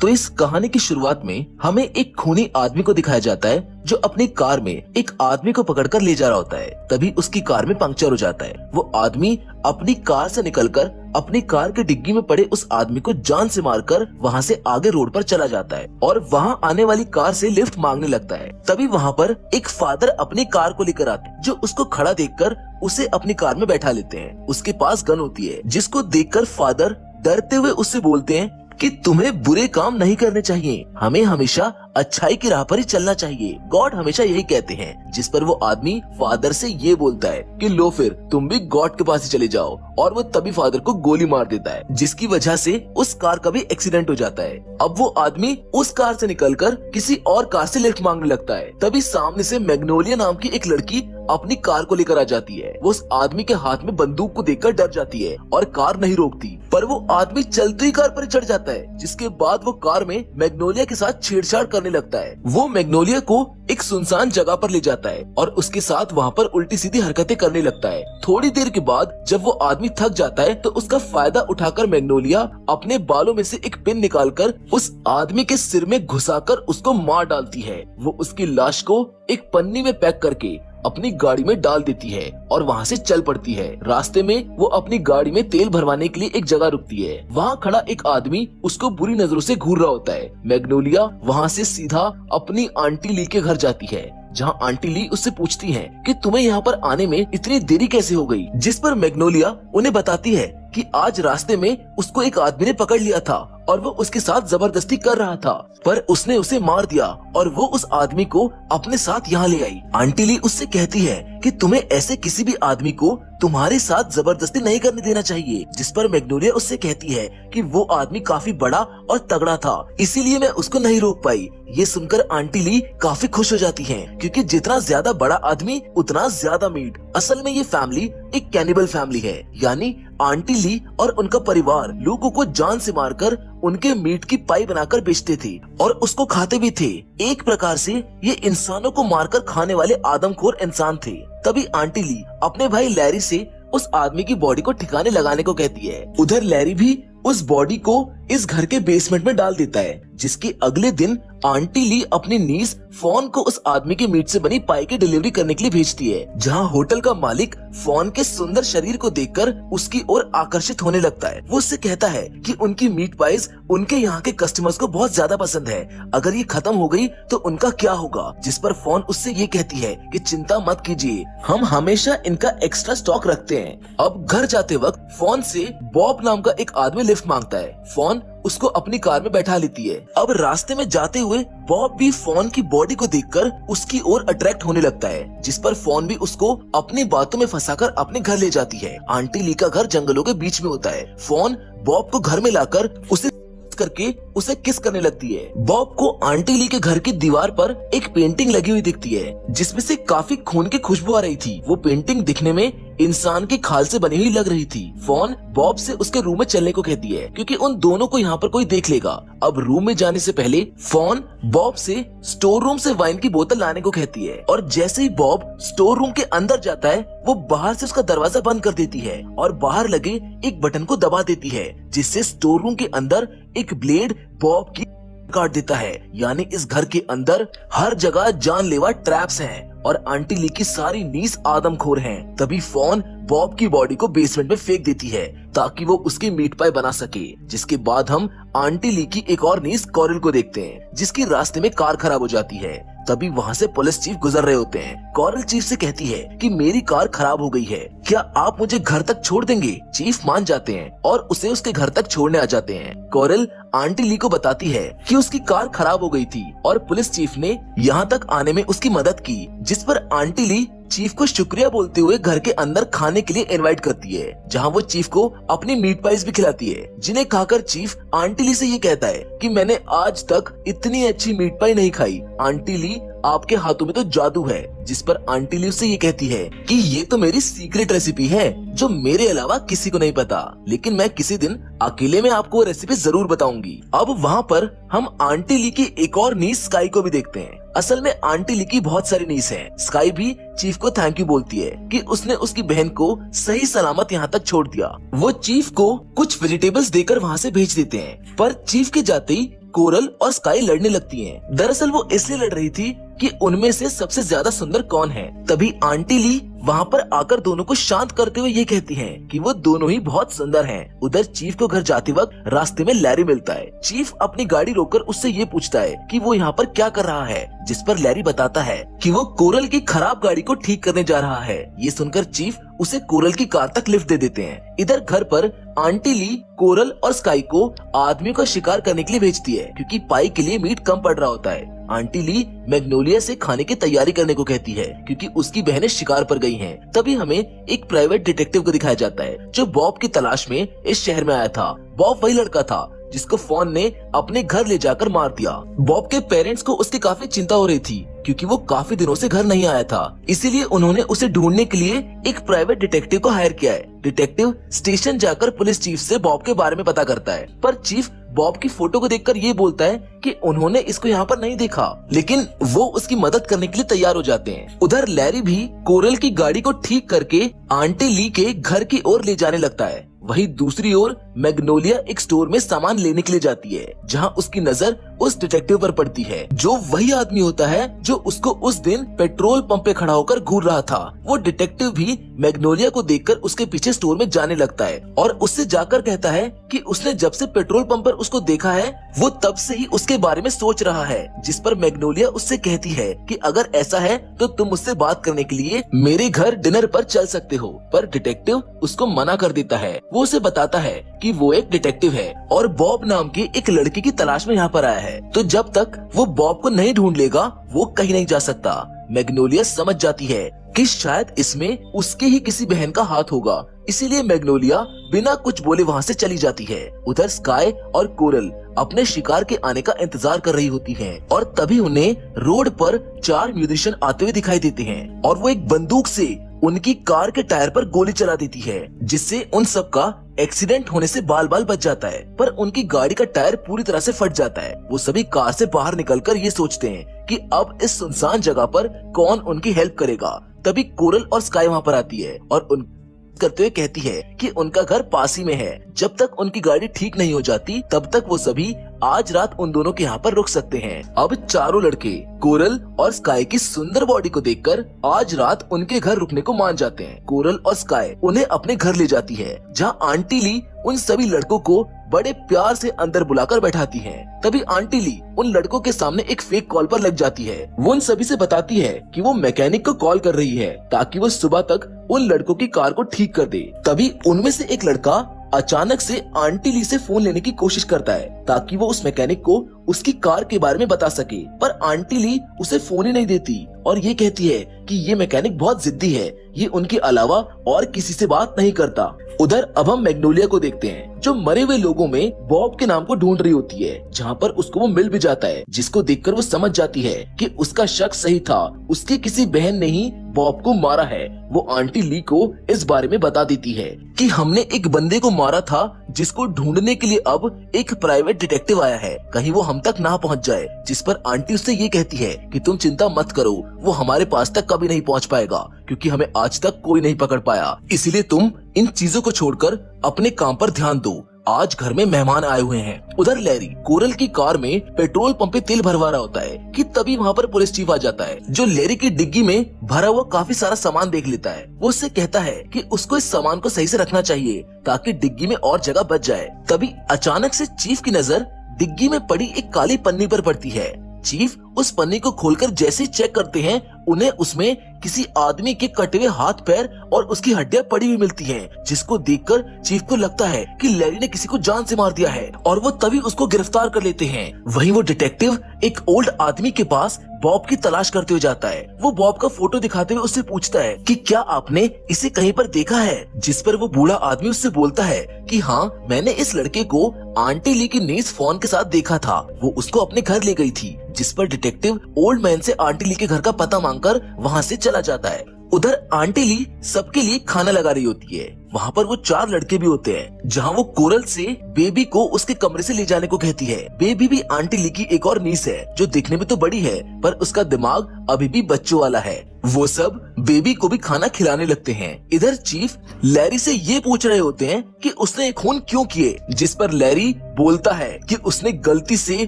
तो इस कहानी की शुरुआत में हमें एक खूनी आदमी को दिखाया जाता है जो अपनी कार में एक आदमी को पकड़कर ले जा रहा होता है। तभी उसकी कार में पंक्चर हो जाता है। वो आदमी अपनी कार से निकलकर अपनी कार की डिग्गी में पड़े उस आदमी को जान से मारकर वहाँ से आगे रोड पर चला जाता है और वहाँ आने वाली कार से लिफ्ट मांगने लगता है। तभी वहाँ पर एक फादर अपनी कार को लेकर आते हैं, जो उसको खड़ा देखकर उसे अपनी कार में बैठा लेते हैं। उसके पास गन होती है, जिसको देखकर फादर डरते हुए उससे बोलते हैं कि तुम्हें बुरे काम नहीं करने चाहिए, हमें हमेशा अच्छाई की राह पर ही चलना चाहिए। गॉड हमेशा यही कहते हैं। जिस पर वो आदमी फादर से ये बोलता है कि लो फिर तुम भी गॉड के पास ही चले जाओ, और वो तभी फादर को गोली मार देता है, जिसकी वजह से उस कार का भी एक्सीडेंट हो जाता है। अब वो आदमी उस कार से निकलकर किसी और कार से लिफ्ट मांगने लगता है। तभी सामने से मैग्नोलिया नाम की एक लड़की अपनी कार को लेकर आ जाती है। वो उस आदमी के हाथ में बंदूक को देखकर डर जाती है और कार नहीं रोकती, पर वो आदमी चलती कार पर चढ़ जाता है। जिसके बाद वो कार में मैग्नोलिया के साथ छेड़छाड़ करने लगता है। वो मैग्नोलिया को एक सुनसान जगह पर ले जाता है और उसके साथ वहाँ पर उल्टी सीधी हरकतें करने लगता है। थोड़ी देर के बाद जब वो आदमी थक जाता है तो उसका फायदा उठाकर मैग्नोलिया अपने बालों में से एक पिन निकालकर उस आदमी के सिर में घुसाकर उसको मार डालती है। वो उसकी लाश को एक पन्नी में पैक करके अपनी गाड़ी में डाल देती है और वहाँ से चल पड़ती है। रास्ते में वो अपनी गाड़ी में तेल भरवाने के लिए एक जगह रुकती है। वहाँ खड़ा एक आदमी उसको बुरी नजरों से घूर रहा होता है। मैग्नोलिया वहाँ से सीधा अपनी आंटी ली के घर जाती है, जहाँ आंटी ली उससे पूछती है कि तुम्हें यहाँ पर आने में इतनी देरी कैसे हो गई। जिस पर मैग्नोलिया उन्हें बताती है कि आज रास्ते में उसको एक आदमी ने पकड़ लिया था और वो उसके साथ जबरदस्ती कर रहा था, पर उसने उसे मार दिया और वो उस आदमी को अपने साथ यहाँ ले आई। आंटी ली उससे कहती है कि तुम्हें ऐसे किसी भी आदमी को तुम्हारे साथ जबरदस्ती नहीं करने देना चाहिए। जिस पर मैग्नोलिया उससे कहती है कि वो आदमी काफी बड़ा और तगड़ा था, इसीलिए मैं उसको नहीं रोक पाई। ये सुनकर आंटी ली काफी खुश हो जाती हैं, क्योंकि जितना ज्यादा बड़ा आदमी उतना ज्यादा मीट। असल में ये फैमिली एक कैनिबल फैमिली है, यानी आंटी ली और उनका परिवार लोगों को जान से मारकर उनके मीट की पाई बनाकर बेचते थे और उसको खाते भी थे। एक प्रकार से ये इंसानों को मारकर खाने वाले आदमखोर इंसान थे। तभी आंटी ली अपने भाई लैरी से उस आदमी की बॉडी को ठिकाने लगाने को कहती है। उधर लैरी भी उस बॉडी को इस घर के बेसमेंट में डाल देता है, जिसके अगले दिन आंटी ली अपनी नीस फोन को उस आदमी के मीट से बनी पाई की डिलीवरी करने के लिए भेजती है, जहां होटल का मालिक फोन के सुंदर शरीर को देखकर उसकी ओर आकर्षित होने लगता है। वो उससे कहता है कि उनकी मीट पाइज उनके यहाँ के कस्टमर्स को बहुत ज्यादा पसंद है, अगर ये खत्म हो गई तो उनका क्या होगा। जिस पर फोन उससे ये कहती है कि चिंता मत कीजिए, हम हमेशा इनका एक्स्ट्रा स्टॉक रखते हैं। अब घर जाते वक्त फोन से बॉब नाम का एक आदमी लिफ्ट मांगता है। फोन उसको अपनी कार में बैठा लेती है। अब रास्ते में जाते हुए बॉब भी फोन की बॉडी को देखकर उसकी ओर अट्रैक्ट होने लगता है, जिस पर फोन भी उसको अपनी बातों में फंसाकर अपने घर ले जाती है। आंटी ली का घर जंगलों के बीच में होता है। फोन बॉब को घर में लाकर उसे करके उसे किस करने लगती है। बॉब को आंटी ली के घर की दीवार पर एक पेंटिंग लगी हुई दिखती है, जिसमें से काफी खून की खुशबू आ रही थी। वो पेंटिंग दिखने में इंसान की खाल से बनी हुई लग रही थी। फोन बॉब से उसके रूम में चलने को कहती है, क्योंकि उन दोनों को यहाँ पर कोई देख लेगा। अब रूम में जाने से पहले फोन बॉब से स्टोर रूम से वाइन की बोतल लाने को कहती है, और जैसे ही बॉब स्टोर रूम के अंदर जाता है वो बाहर से उसका दरवाजा बंद कर देती है और बाहर लगे एक बटन को दबा देती है, जिससे स्टोर रूम के अंदर एक ब्लेड बॉब की काट देता है। यानी इस घर के अंदर हर जगह जानलेवा ट्रैप्स हैं और आंटी ली की सारी नीस आदमखोर हैं। तभी फोन बॉब की बॉडी को बेसमेंट में फेंक देती है ताकि वो उसकी मीट पाई बना सके। जिसके बाद हम आंटी ली की एक और नीस कॉरल को देखते हैं, जिसकी रास्ते में कार खराब हो जाती है। तभी वहाँ से पुलिस चीफ गुजर रहे होते हैं। कॉरल चीफ से कहती है कि मेरी कार खराब हो गई है, क्या आप मुझे घर तक छोड़ देंगे। चीफ मान जाते हैं और उसे उसके घर तक छोड़ने आ जाते हैं। कॉरल आंटी ली को बताती है कि उसकी कार खराब हो गई थी और पुलिस चीफ ने यहाँ तक आने में उसकी मदद की, जिस पर आंटी ली चीफ को शुक्रिया बोलते हुए घर के अंदर खाने के लिए इनवाइट करती है, जहां वो चीफ को अपनी मीट पाइस भी खिलाती है, जिन्हें खाकर चीफ आंटी ली से ये कहता है कि मैंने आज तक इतनी अच्छी मीट पाई नहीं खाई। आंटी ली आपके हाथों में तो जादू है। जिस पर आंटी ली उससे ये कहती है कि ये तो मेरी सीक्रेट रेसिपी है जो मेरे अलावा किसी को नहीं पता, लेकिन मैं किसी दिन अकेले में आपको वो रेसिपी जरूर बताऊंगी। अब वहाँ पर हम आंटी ली की एक और नीस स्काई को भी देखते हैं। असल में आंटी ली की बहुत सारी नीस हैं। स्काई भी चीफ को थैंक यू बोलती है कि उसने उसकी बहन को सही सलामत यहाँ तक छोड़ दिया। वो चीफ को कुछ वेजिटेबल्स देकर वहाँ से भेज देते हैं, पर चीफ के जाते ही कोरल और स्काई लड़ने लगती हैं। दरअसल वो इसलिए लड़ रही थी कि उनमें से सबसे ज्यादा सुंदर कौन है। तभी आंटी ली वहाँ पर आकर दोनों को शांत करते हुए ये कहती हैं कि वो दोनों ही बहुत सुंदर हैं। उधर चीफ को घर जाते वक्त रास्ते में लैरी मिलता है। चीफ अपनी गाड़ी रोककर उससे ये पूछता है कि वो यहाँ पर क्या कर रहा है, जिस पर लैरी बताता है कि वो कोरल की खराब गाड़ी को ठीक करने जा रहा है। ये सुनकर चीफ उसे कोरल की कार तक लिफ्ट दे देते हैं। इधर घर पर आंटी ली कोरल और स्काई को आदमियों का शिकार करने के लिए भेजती है, क्योंकि पाई के लिए मीट कम पड़ रहा होता है। आंटी ली मैग्नोलिया से खाने की तैयारी करने को कहती है, क्योंकि उसकी बहनें शिकार पर गई हैं। तभी हमें एक प्राइवेट डिटेक्टिव को दिखाया जाता है, जो बॉब की तलाश में इस शहर में आया था। बॉब वही लड़का था जिसको फोन ने अपने घर ले जाकर मार दिया। बॉब के पेरेंट्स को उसकी काफी चिंता हो रही थी, क्योंकि वो काफी दिनों से घर नहीं आया था। इसीलिए उन्होंने उसे ढूंढने के लिए एक प्राइवेट डिटेक्टिव को हायर किया है। डिटेक्टिव स्टेशन जाकर पुलिस चीफ से बॉब के बारे में पता करता है, पर चीफ बॉब की फोटो को देखकर ये बोलता है कि उन्होंने इसको यहाँ पर नहीं देखा, लेकिन वो उसकी मदद करने के लिए तैयार हो जाते हैं। उधर लैरी भी कोरल की गाड़ी को ठीक करके आंटी ली के घर की ओर ले जाने लगता है। वहीं दूसरी ओर मैग्नोलिया एक स्टोर में सामान लेने के लिए जाती है, जहां उसकी नजर उस डिटेक्टिव पर पड़ती है, जो वही आदमी होता है जो उसको उस दिन पेट्रोल पंप पे खड़ा होकर घूर रहा था। वो डिटेक्टिव भी मैग्नोलिया को देखकर उसके पीछे स्टोर में जाने लगता है और उससे जाकर कहता है कि उसने जब से पेट्रोल पंप पर उसको देखा है, वो तब से ही उसके बारे में सोच रहा है। जिस पर मैग्नोलिया उससे कहती है कि अगर ऐसा है तो तुम मुझसे बात करने के लिए मेरे घर डिनर पर चल सकते हो, पर डिटेक्टिव उसको मना कर देता है। वो उसे बताता है कि वो एक डिटेक्टिव है और बॉब नाम की एक लड़की की तलाश में यहाँ पर आया है, तो जब तक वो बॉब को नहीं ढूंढ लेगा वो कहीं नहीं जा सकता। मैग्नोलिया समझ जाती है कि शायद इसमें उसके ही किसी बहन का हाथ होगा, इसीलिए मैग्नोलिया बिना कुछ बोले वहाँ से चली जाती है। उधर स्काई और कोरल अपने शिकार के आने का इंतजार कर रही होती हैं और तभी उन्हें रोड पर 4 म्यूजिशियन आते हुए दिखाई देते हैं और वो एक बंदूक से उनकी कार के टायर पर गोली चला देती है, जिससे उन सब का एक्सीडेंट होने से बाल बाल बच जाता है, पर उनकी गाड़ी का टायर पूरी तरह से फट जाता है। वो सभी कार से बाहर निकलकर ये सोचते हैं कि अब इस सुनसान जगह पर कौन उनकी हेल्प करेगा। तभी कोरल और स्काई वहाँ पर आती है और उन करते हुए कहती है कि उनका घर पास ही में है, जब तक उनकी गाड़ी ठीक नहीं हो जाती तब तक वो सभी आज रात उन दोनों के यहाँ पर रुक सकते हैं। अब चारों लड़के कोरल और स्काई की सुंदर बॉडी को देखकर आज रात उनके घर रुकने को मान जाते हैं। कोरल और स्काई उन्हें अपने घर ले जाती है, जहाँ आंटी ली उन सभी लड़कों को बड़े प्यार से अंदर बुलाकर बैठाती हैं। तभी आंटी ली उन लड़कों के सामने एक फेक कॉल पर लग जाती है। वो उन सभी से बताती है कि वो मैकेनिक को कॉल कर रही है ताकि वो सुबह तक उन लड़कों की कार को ठीक कर दे। तभी उनमें से एक लड़का अचानक से आंटी ली से फोन लेने की कोशिश करता है ताकि वो उस मैकेनिक को उसकी कार के बारे में बता सके, पर आंटी ली उसे फोन ही नहीं देती और ये कहती है कि ये मैकेनिक बहुत जिद्दी है, ये उनके अलावा और किसी से बात नहीं करता। उधर अब हम मैग्नोलिया को देखते हैं, जो मरे हुए लोगों में बॉब के नाम को ढूंढ रही होती है, जहाँ पर उसको वो मिल भी जाता है, जिसको देखकर वो समझ जाती है कि उसका शक सही था, उसकी किसी बहन ने ही बॉब को मारा है। वो आंटी ली को इस बारे में बता देती है कि हमने एक बंदे को मारा था जिसको ढूंढने के लिए अब एक प्राइवेट डिटेक्टिव आया है, कहीं वो हम तक ना पहुंच जाए। जिस पर आंटी उससे ये कहती है कि तुम चिंता मत करो, वो हमारे पास तक कभी नहीं पहुंच पाएगा, क्योंकि हमें आज तक कोई नहीं पकड़ पाया। इसीलिए तुम इन चीजों को छोड़कर अपने काम पर ध्यान दो, आज घर में मेहमान आए हुए हैं। उधर लैरी कोरल की कार में पेट्रोल पंप पे तेल भरवा रहा होता है कि तभी वहाँ पर पुलिस चीफ आ जाता है, जो लैरी की डिग्गी में भरा हुआ काफी सारा सामान देख लेता है। वो उससे कहता है कि उसको इस सामान को सही से रखना चाहिए ताकि डिग्गी में और जगह बच जाए। तभी अचानक से चीफ की नजर डिग्गी में पड़ी एक काली पन्नी पर पड़ती है। चीफ उस पन्नी को खोलकर जैसे ही चेक करते हैं, उन्हें उसमें किसी आदमी के कटे हुए हाथ पैर और उसकी हड्डियां पड़ी हुई मिलती हैं, जिसको देखकर चीफ को लगता है कि लैरी ने किसी को जान से मार दिया है और वो तभी उसको गिरफ्तार कर लेते हैं। वहीं वो डिटेक्टिव एक ओल्ड आदमी के पास बॉब की तलाश करते हुए जाता है। वो बॉब का फोटो दिखाते हुए उससे पूछता है कि क्या आपने इसे कहीं पर देखा है, जिस पर वो बूढ़ा आदमी उससे बोलता है कि हाँ, मैंने इस लड़के को आंटी ली की नीस फोन के साथ देखा था, वो उसको अपने घर ले गई थी। जिस पर डिटेक्टिव ओल्ड मैन से आंटी ली के घर का पता मांगकर वहाँ से चला जाता है। उधर आंटी ली सबके लिए खाना लगा रही होती है। वहाँ पर वो 4 लड़के भी होते हैं, जहाँ वो कोरल से बेबी को उसके कमरे से ले जाने को कहती है। बेबी भी आंटी ली की एक और नीस है, जो दिखने में तो बड़ी है पर उसका दिमाग अभी भी बच्चों वाला है। वो सब बेबी को भी खाना खिलाने लगते हैं। इधर चीफ लैरी से ये पूछ रहे होते हैं कि उसने खून क्यों किए, जिस पर लैरी बोलता है कि उसने गलती से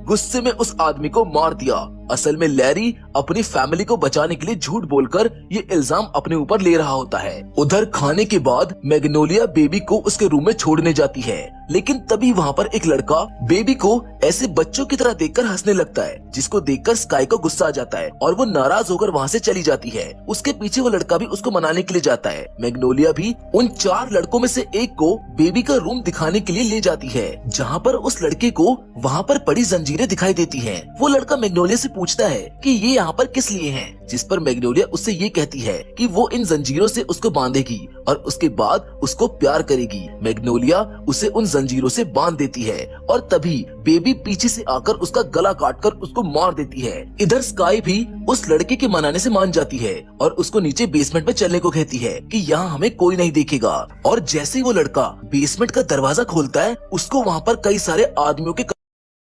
गुस्से में उस आदमी को मार दिया। असल में लैरी अपनी फैमिली को बचाने के लिए झूठ बोलकर ये इल्जाम अपने ऊपर ले रहा होता है। उधर खाने के बाद मैग्नोलिया बेबी को उसके रूम में छोड़ने जाती है, लेकिन तभी वहाँ पर एक लड़का बेबी को ऐसे बच्चों की तरह देखकर हंसने लगता है, जिसको देखकर स्काई को गुस्सा आ जाता है और वो नाराज होकर वहाँ से चली जाती है। उसके पीछे वो लड़का भी उसको मनाने के लिए जाता है। मैग्नोलिया भी उन 4 लड़कों में से एक को बेबी का रूम दिखाने के लिए ले जाती है, जहाँ पर उस लड़के को वहाँ पर पड़ी जंजीरें दिखाई देती हैं। वो लड़का मैग्नोलिया से पूछता है कि ये यहाँ पर किस लिए हैं, जिस पर मैग्नोलिया उससे ये कहती है कि वो इन जंजीरों से उसको बांधेगी और उसके बाद उसको प्यार करेगी। मैग्नोलिया उसे उन जंजीरों से बांध देती है और तभी बेबी पीछे से आकर उसका गला काटकर उसको मार देती है। इधर स्काई भी उस लड़के के मनाने से मान जाती है और उसको नीचे बेसमेंट में चलने को कहती है कि यहाँ हमें कोई नहीं देखेगा। और जैसे ही वो लड़का बेसमेंट का दरवाजा खोलता है, उसको वहाँ पर कई सारे आदमियों के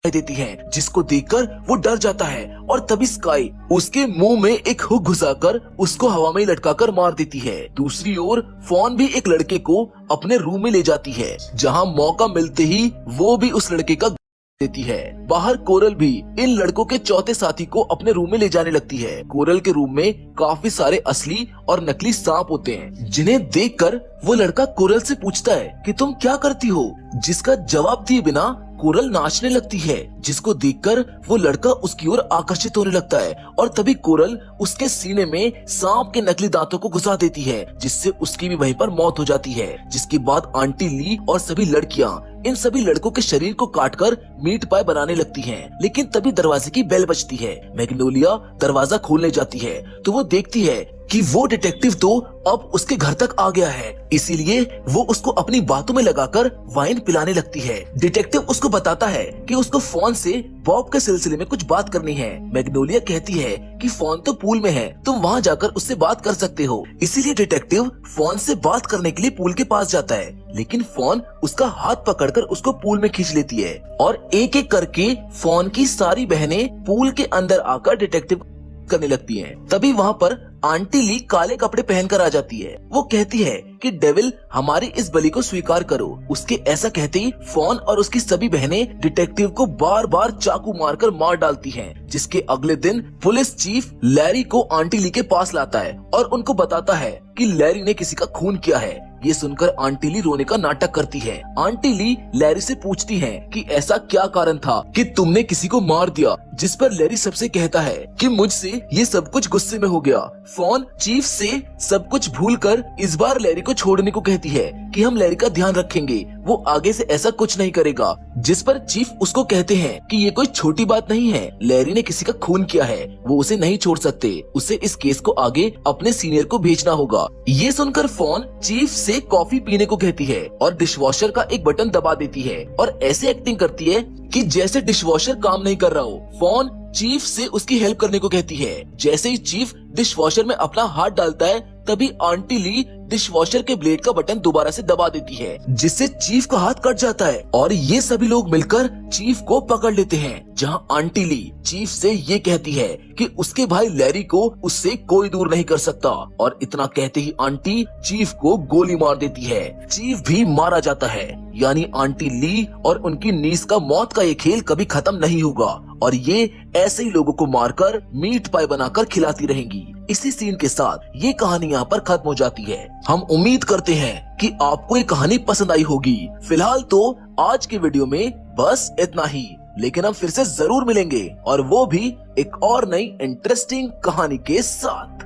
देती है, जिसको देखकर वो डर जाता है और तभी स्काई उसके मुंह में एक हुक घुसाकर उसको हवा में लटकाकर मार देती है। दूसरी ओर फॉन भी एक लड़के को अपने रूम में ले जाती है, जहां मौका मिलते ही वो भी उस लड़के का देती है। बाहर कोरल भी इन लड़कों के चौथे साथी को अपने रूम में ले जाने लगती है। कोरल के रूम में काफी सारे असली और नकली सांप होते हैं, जिन्हें देखकर वो लड़का कोरल से पूछता है कि तुम क्या करती हो, जिसका जवाब दिए बिना कोरल नाचने लगती है, जिसको देखकर वो लड़का उसकी ओर आकर्षित होने लगता है और तभी कोरल उसके सीने में सांप के नकली दांतों को घुसा देती है, जिससे उसकी भी वहीं पर मौत हो जाती है। जिसके बाद आंटी ली और सभी लड़कियां इन सभी लड़कों के शरीर को काटकर मीट पाई बनाने लगती हैं। लेकिन तभी दरवाजे की बेल बजती है। मैग्नोलिया दरवाजा खोलने जाती है तो वो देखती है कि वो डिटेक्टिव तो अब उसके घर तक आ गया है, इसीलिए वो उसको अपनी बातों में लगाकर वाइन पिलाने लगती है। डिटेक्टिव उसको बताता है कि उसको फोन से बॉब के सिलसिले में कुछ बात करनी है। मैग्नोलिया कहती है कि फोन तो पूल में है, तुम वहाँ जाकर उससे बात कर सकते हो। इसीलिए डिटेक्टिव फोन से बात करने के लिए पूल के पास जाता है, लेकिन फोन उसका हाथ पकड़कर उसको पूल में खींच लेती है और एक एक करके फोन की सारी बहनें पूल के अंदर आकर डिटेक्टिव करने लगती हैं। तभी वहाँ पर आंटी ली काले कपड़े पहनकर आ जाती है। वो कहती है कि डेविल हमारी इस बलि को स्वीकार करो। उसके ऐसा कहते ही फोन और उसकी सभी बहनें डिटेक्टिव को बार बार चाकू मारकर मार डालती हैं। जिसके अगले दिन पुलिस चीफ लैरी को आंटी ली के पास लाता है और उनको बताता है कि लैरी ने किसी का खून किया है। ये सुनकर आंटी ली रोने का नाटक करती है। आंटी ली लैरी से पूछती है कि ऐसा क्या कारण था कि तुमने किसी को मार दिया, जिस पर लैरी सबसे कहता है कि मुझसे ये सब कुछ गुस्से में हो गया। फोन चीफ से सब कुछ भूलकर इस बार लैरी को छोड़ने को कहती है कि हम लैरी का ध्यान रखेंगे, वो आगे से ऐसा कुछ नहीं करेगा। जिस पर चीफ उसको कहते हैं कि ये कोई छोटी बात नहीं है, लैरी ने किसी का खून किया है, वो उसे नहीं छोड़ सकते, उसे इस केस को आगे अपने सीनियर को भेजना होगा। ये सुनकर फोन चीफ से कॉफी पीने को कहती है और डिशवॉशर का एक बटन दबा देती है और ऐसे एक्टिंग करती है कि जैसे डिशवॉशर काम नहीं कर रहा हो। फोन चीफ से उसकी हेल्प करने को कहती है। जैसे ही चीफ डिशवॉशर में अपना हाथ डालता है, तभी आंटी ली डिशवॉशर के ब्लेड का बटन दोबारा से दबा देती है, जिससे चीफ का हाथ कट जाता है और ये सभी लोग मिलकर चीफ को पकड़ लेते हैं। जहां आंटी ली चीफ से ये कहती है कि उसके भाई लैरी को उससे कोई दूर नहीं कर सकता और इतना कहते ही आंटी चीफ को गोली मार देती है। चीफ भी मारा जाता है। यानी आंटी ली और उनकी नीस का मौत का ये खेल कभी खत्म नहीं होगा और ये ऐसे ही लोगों को मारकर मीट पाई बनाकर खिलाती रहेंगी। इसी सीन के साथ ये कहानी यहाँ पर खत्म हो जाती है। हम उम्मीद करते हैं कि आपको ये कहानी पसंद आई होगी। फिलहाल तो आज की वीडियो में बस इतना ही, लेकिन हम फिर से जरूर मिलेंगे और वो भी एक और नई इंटरेस्टिंग कहानी के साथ।